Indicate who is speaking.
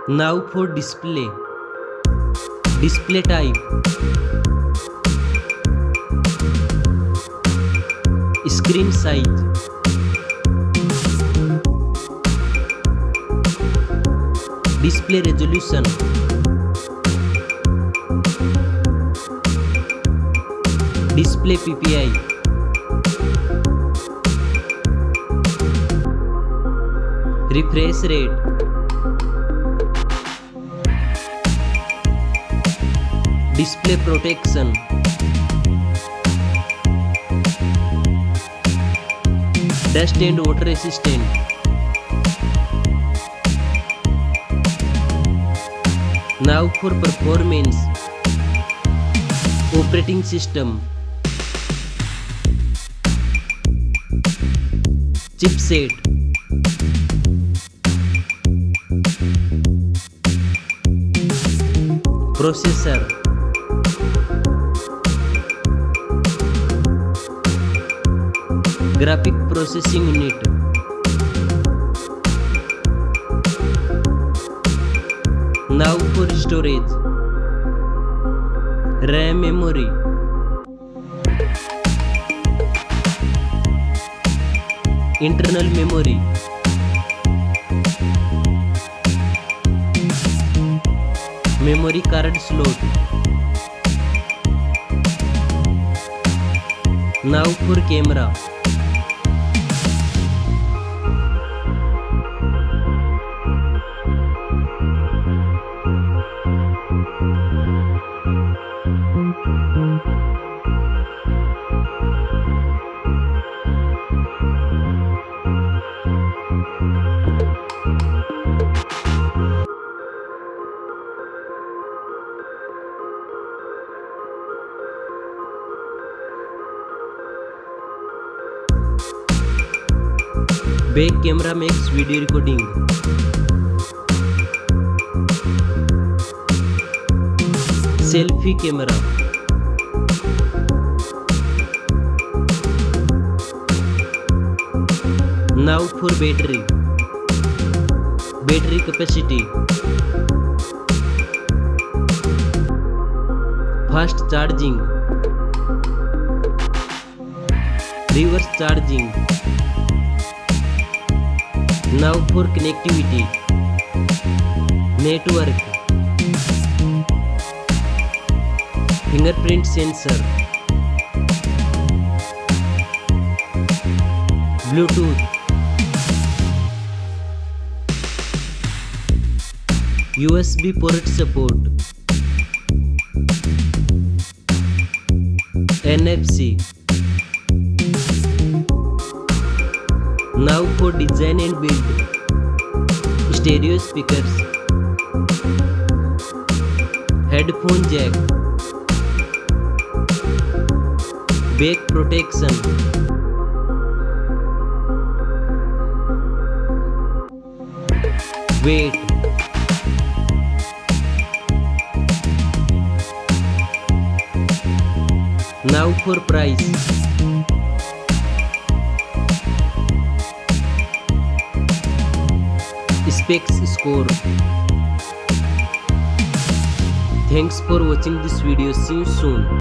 Speaker 1: Now for display. Display type. Screen size. Display resolution. Display PPI. Refresh rate. Display protection. Dust and water resistant. Now for performance. Operating system. Chipset. Processor. Graphic processing unit. Now for storage. RAM memory. Internal memory. Memory card slot. Now for camera. Back camera makes video recording. Selfie camera. Now for battery. Battery capacity. Fast charging. Reverse charging. Now for connectivity. Network. Fingerprint sensor. Bluetooth. USB port support. NFC. Now for design and build. Stereo speakers. Headphone jack. Back protection. Weight. Now for price. Specs score. Thanks for watching this video. See you soon.